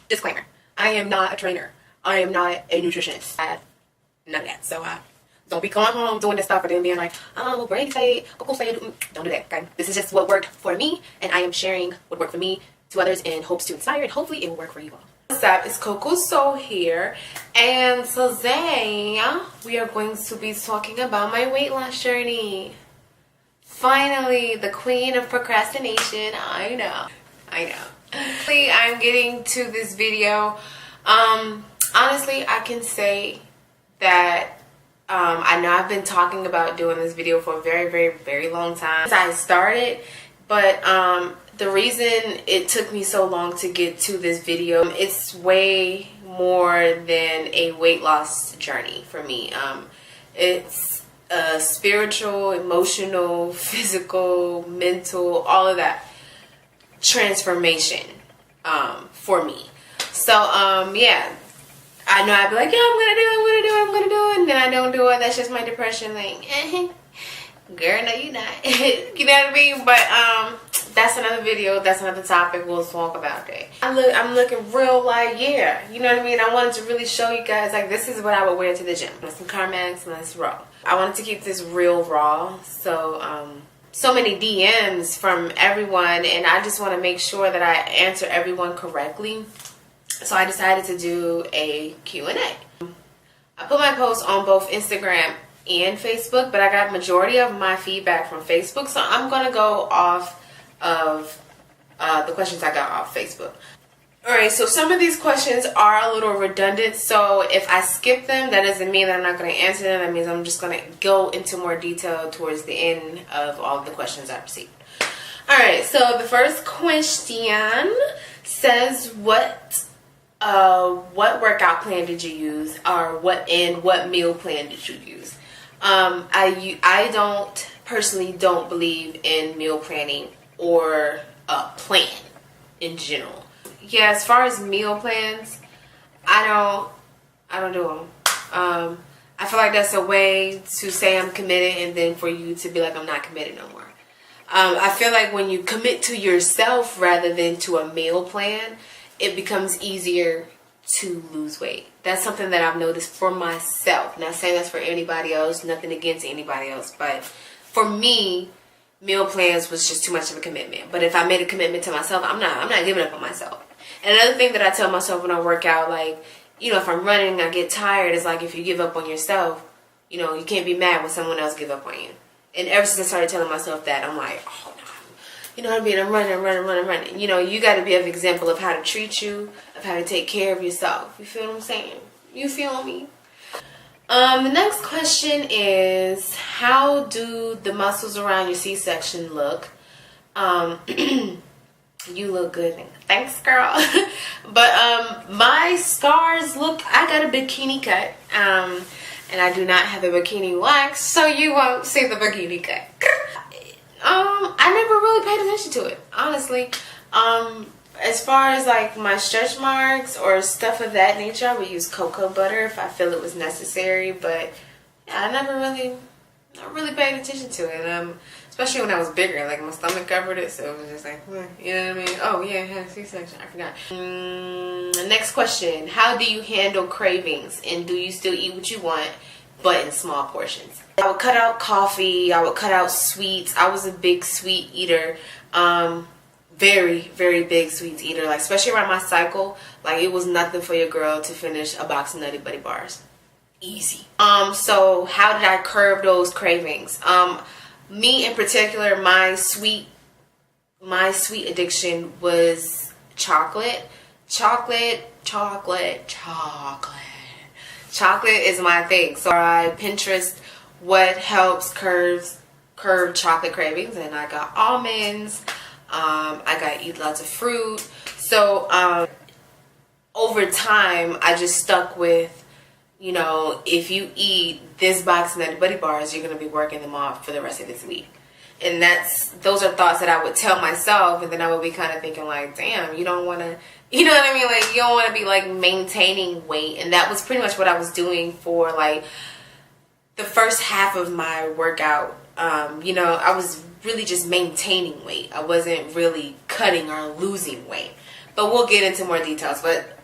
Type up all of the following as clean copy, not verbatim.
Disclaimer, I am not a trainer. I am not a nutritionist. None of that. So don't be going home doing this stuff and then being like, oh, Brandy said, Coco said, don't do that, okay? This is just what worked for me, and I am sharing what worked for me to others in hopes to inspire, and hopefully it will work for you all. What's up? It's CoaCoaSoul here, and today we are going to be talking about my weight loss journey. Finally, the queen of procrastination. I know. I'm getting to this video. Honestly, I can say that I know I've been talking about doing this video for a very long time since I started, but the reason it took me so long to get to this video, it's way more than a weight loss journey for me. It's a spiritual, emotional, physical, mental, all of that transformation for me. So yeah, I know I'd be like, yeah, I'm gonna do it, and then I don't do it. That's just my depression, like, girl, no, you're not. You know what I mean? But that's another video. That's another topic we'll talk about that. I'm looking real like, yeah, you know what I mean? I wanted to really show you guys, like, this is what I would wear to the gym. Some Carmex and that's raw. I wanted to keep this real raw. So so many DMs from everyone, and I just want to make sure that I answer everyone correctly. So I decided to do a Q&A. I put my posts on both Instagram and Facebook, but I got majority of my feedback from Facebook, so I'm going to go off of the questions I got off Facebook. Alright, so some of these questions are a little redundant, so if I skip them, that doesn't mean that I'm not going to answer them. That means I'm just going to go into more detail towards the end of all the questions I received. Alright, so the first question says, what workout plan did you use, or what meal plan did you use? I don't believe in meal planning or a plan in general. Yeah, as far as meal plans, I don't do them. I feel like that's a way to say I'm committed, and then for you to be like, I'm not committed no more. I feel like when you commit to yourself rather than to a meal plan, it becomes easier to lose weight. That's something that I've noticed for myself. Not saying that's for anybody else, nothing against anybody else, but for me, meal plans was just too much of a commitment. But if I made a commitment to myself, I'm not giving up on myself. And another thing that I tell myself when I work out, like, you know, if I'm running, I get tired, it's like if you give up on yourself, you know, you can't be mad when someone else give up on you. And ever since I started telling myself that, I'm like, oh no, you know what I mean? I'm running. You know, you got to be an example of how to treat you, of how to take care of yourself. You feel what I'm saying? You feel me? The next question is, how do the muscles around your C-section look? You look good. Thanks, girl. But my scars look, I got a bikini cut. And I do not have a bikini wax, so you won't see the bikini cut. I never really paid attention to it, honestly. As far as like my stretch marks or stuff of that nature, I would use cocoa butter if I feel it was necessary. But yeah, I never really paid attention to it. Especially when I was bigger, like my stomach covered it, so it was just like, you know what I mean? Oh yeah, I had a C-section, I forgot. Next question, how do you handle cravings, and do you still eat what you want, but in small portions? I would cut out coffee, I would cut out sweets. I was a big sweet eater, very big sweets eater, like especially around my cycle. Like it was nothing for your girl to finish a box of Nutty Buddy bars. Easy. So how did I curb those cravings? Me in particular, my sweet addiction was chocolate. Chocolate is my thing. So I Pinterest what helps curb chocolate cravings, and I got almonds. I got to eat lots of fruit. So over time, I just stuck with, you know, if you eat this box of Nutty Buddy bars, you're going to be working them off for the rest of this week. And those are thoughts that I would tell myself, and then I would be kind of thinking like, damn, you don't want to, you know what I mean? Like, you don't want to be like maintaining weight. And that was pretty much what I was doing for like the first half of my workout. You know, I was really just maintaining weight. I wasn't really cutting or losing weight. but we'll get into more details. But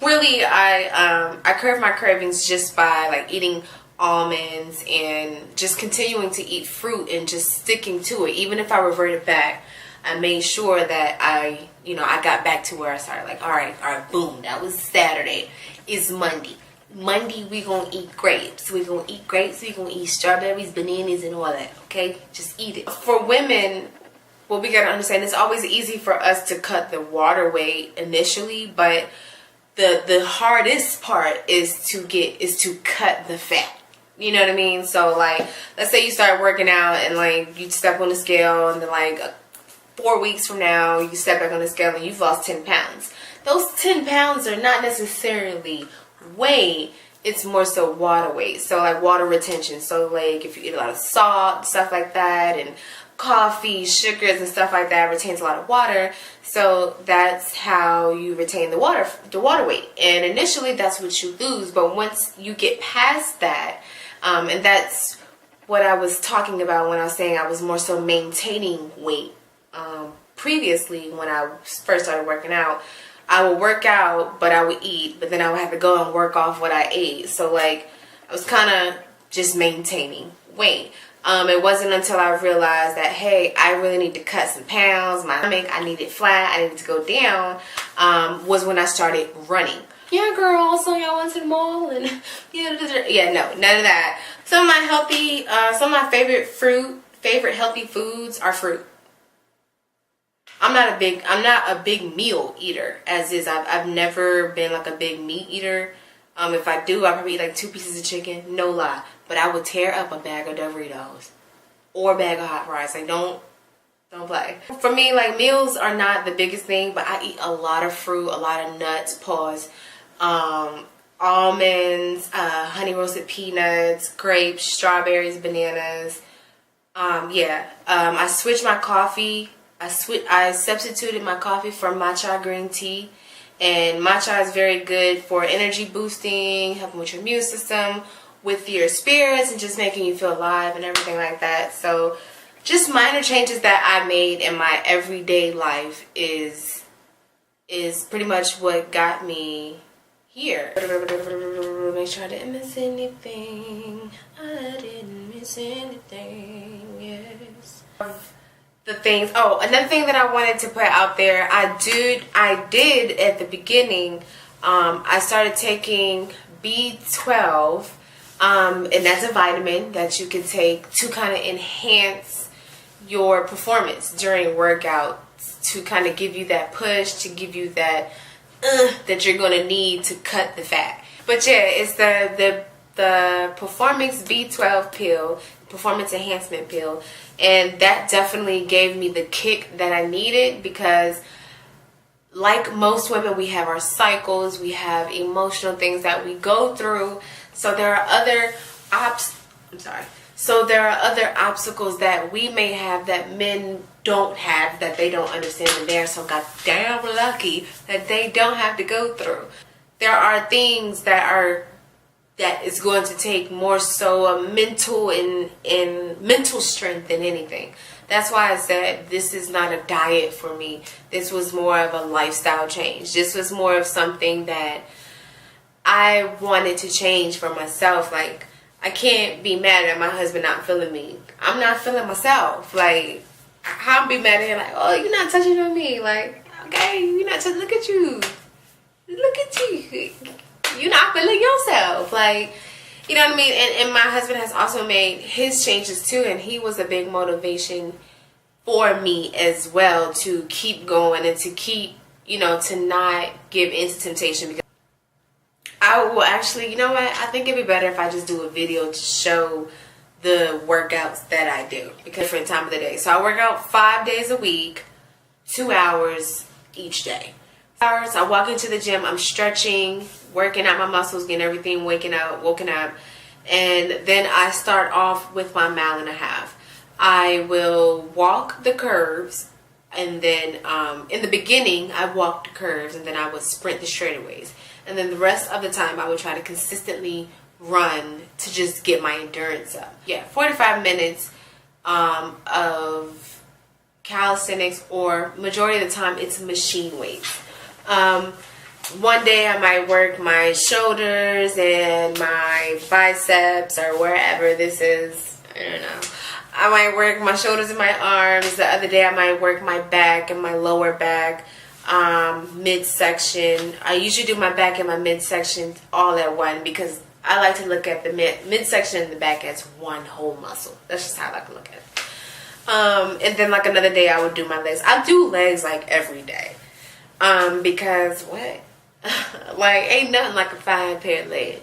really, I curb my cravings just by like eating almonds and just continuing to eat fruit and just sticking to it. Even if I reverted back, I made sure that I got back to where I started. Like, all right, boom, that was Saturday. It's Monday. Monday, we gonna eat grapes. We gonna eat grapes. We gonna eat strawberries, bananas, and all that. Okay, just eat it. For women, what we gotta understand, it's always easy for us to cut the water weight initially, but the hardest part is to cut the fat. You know what I mean? So like, let's say you start working out and like you step on the scale, and then like 4 weeks from now you step back on the scale and you've lost 10 pounds. Those 10 pounds are not necessarily weight, it's more so water weight. So like water retention. So like if you eat a lot of salt, stuff like that, and coffee, sugars and stuff like that retains a lot of water. So that's how you retain the water weight. And initially that's what you lose, but once you get past that, and that's what I was talking about when I was saying I was more so maintaining weight. Previously, when I first started working out, I would work out, but I would eat, but then I would have to go and work off what I ate. So like, I was kind of just maintaining weight. It wasn't until I realized that, hey, I really need to cut some pounds. My stomach, I need it flat. I needed to go down. Was when I started running. Yeah, girl. So y'all went to the mall and yeah, no, none of that. Some of my favorite healthy foods are fruit. I'm not a big meal eater, as is. I've never been like a big meat eater. If I do, I probably eat like 2 pieces of chicken, no lie. But I would tear up a bag of Doritos or a bag of hot fries. Like, don't play. For me, like, meals are not the biggest thing, but I eat a lot of fruit, a lot of nuts, almonds, honey roasted peanuts, grapes, strawberries, bananas. I switched my coffee. I substituted my coffee for matcha green tea. And matcha is very good for energy boosting, helping with your immune system, with your spirits, and just making you feel alive and everything like that. So just minor changes that I made in my everyday life is pretty much what got me here. Make sure I didn't miss anything. I didn't miss anything, yes. The things, another thing that I wanted to put out there, I did at the beginning, I started taking B12, and that's a vitamin that you can take to kind of enhance your performance during workouts, to kind of give you that push, to give you that that you're going to need to cut the fat. But yeah, it's the Performance B12 pill, performance enhancement pill, and that definitely gave me the kick that I needed, because like most women, we have our cycles, we have emotional things that we go through. So there are other obstacles that we may have that men don't have, that they don't understand, and they're so goddamn lucky that they don't have to go through. There are things that is going to take more so a mental and mental strength than anything. That's why I said this is not a diet for me. This was more of a lifestyle change. This was more of something that I wanted to change for myself. Like, I can't be mad at my husband not feeling me. I'm not feeling myself. Like, I'll be mad at him like, oh, you're not touching on me. Like, okay, you're not touching. Look at you. Look at you. You're not feeling yourself. Like, you know what I mean? And my husband has also made his changes too, and he was a big motivation for me as well, to keep going and to keep, to not give in to temptation. Because I will actually, you know what? I think it'd be better if I just do a video to show the workouts that I do, because different time of the day. So I work out 5 days a week, 2 hours each day. I walk into the gym, I'm stretching, working out my muscles, getting everything woken up, and then I start off with my 1.5 miles. I will walk the curves, and then in the beginning I walk the curves, and then I would sprint the straightaways, and then the rest of the time I would try to consistently run to just get my endurance up. 45 minutes of calisthenics, or majority of the time it's machine weights. One day I might work my shoulders and my biceps or wherever this is. I don't know. I might work my shoulders and my arms. The other day I might work my back and my lower back, midsection. I usually do my back and my midsection all at one because I like to look at the midsection and the back as one whole muscle. That's just how I like to look at it. And then like another day I would do my legs. I do legs like every day. Because what? Like ain't nothing like a fine pair of legs.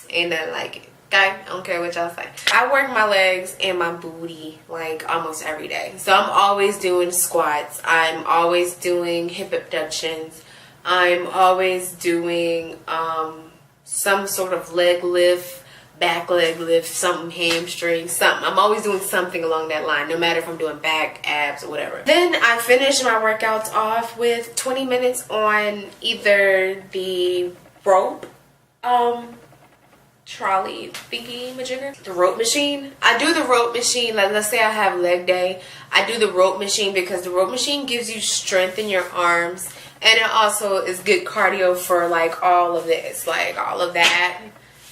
Ain't nothing like it. Okay? I don't care what y'all say. I work my legs and my booty like almost every day. So I'm always doing squats. I'm always doing hip abductions. I'm always doing some sort of leg lift, back leg lift, something hamstring, something. I'm always doing something along that line, no matter if I'm doing back, abs, or whatever. Then I finish my workouts off with 20 minutes on either the rope, trolley thingy majigger, the rope machine. I do the rope machine, like let's say I have leg day. I do the rope machine because the rope machine gives you strength in your arms, and it also is good cardio for like all of this, like all of that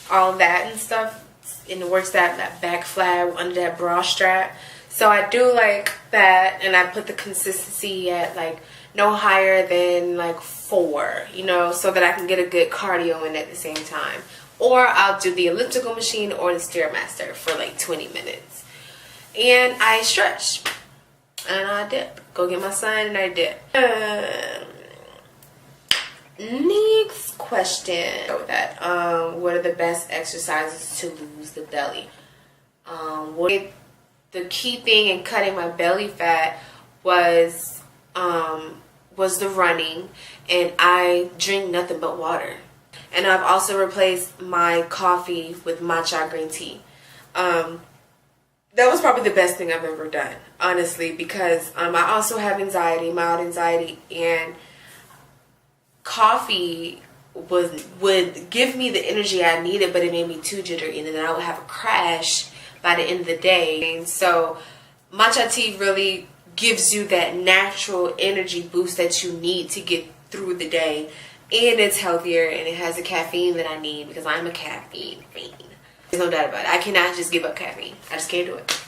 and stuff, and it works that back flab under that bra strap. So I do like that, and I put the consistency at like no higher than like 4, you know, so that I can get a good cardio in at the same time. Or I'll do the elliptical machine or the Stairmaster for like 20 minutes. And I stretch. And I dip. Go get my sign and I dip. Next question. What are the best exercises to lose the belly? The key thing in cutting my belly fat was the running, and I drink nothing but water. And I've also replaced my coffee with matcha green tea. That was probably the best thing I've ever done, honestly, because I also have anxiety, mild anxiety, and coffee would give me the energy I needed, but it made me too jittery, and then I would have a crash by the end of the day. And so matcha tea really gives you that natural energy boost that you need to get through the day. And it's healthier, and it has the caffeine that I need because I'm a caffeine fiend. There's no doubt about it. I cannot just give up caffeine. I just can't do it.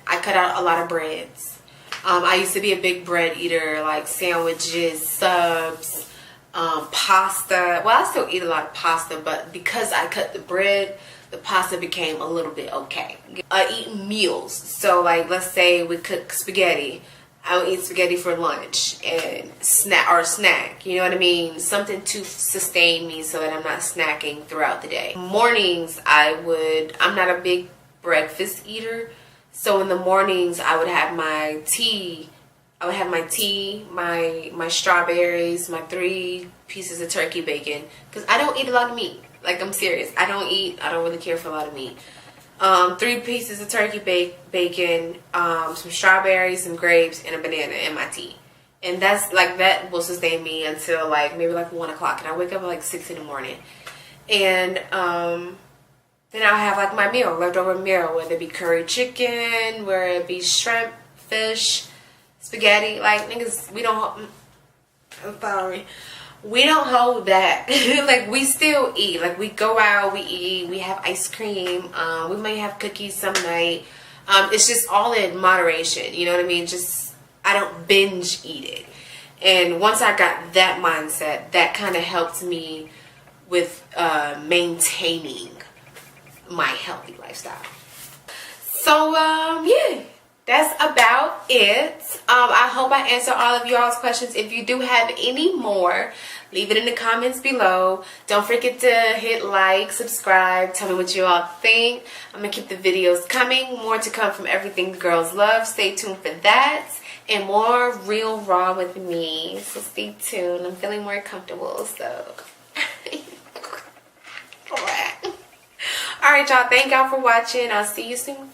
I cut out a lot of breads. I used to be a big bread eater, like sandwiches, subs, pasta. Well, I still eat a lot of pasta, but because I cut the bread, the pasta became a little bit okay. I eat meals. So like, let's say we cook spaghetti. I would eat spaghetti for lunch and snack, you know what I mean? Something to sustain me so that I'm not snacking throughout the day. Mornings, I'm not a big breakfast eater. So in the mornings, I would have my tea. My strawberries, my 3 pieces of turkey bacon. Because I don't eat a lot of meat. Like, I'm serious. I don't really care for a lot of meat. 3 pieces of turkey bacon, some strawberries, some grapes, and a banana in my tea. And that will sustain me until like maybe like 1 o'clock. And I wake up at like 6 in the morning. And then I'll have like my meal, leftover meal, whether it be curry chicken, whether it be shrimp, fish, spaghetti. Like, niggas, I'm sorry. We don't hold back. Like, we still eat. Like, we go out, we eat, we have ice cream, we might have cookies some night. It's just all in moderation, you know what I mean? Just, I don't binge eat it. And once I got that mindset, that kind of helped me with maintaining my healthy lifestyle. So, yeah. That's about it. I hope I answered all of y'all's questions. If you do have any more, leave it in the comments below. Don't forget to hit like, subscribe, tell me what you all think. I'm going to keep the videos coming. More to come from Everything the Girls Love. Stay tuned for that. And more Real Raw with me. So stay tuned. I'm feeling more comfortable. So, alright, y'all. Thank y'all for watching. I'll see you soon.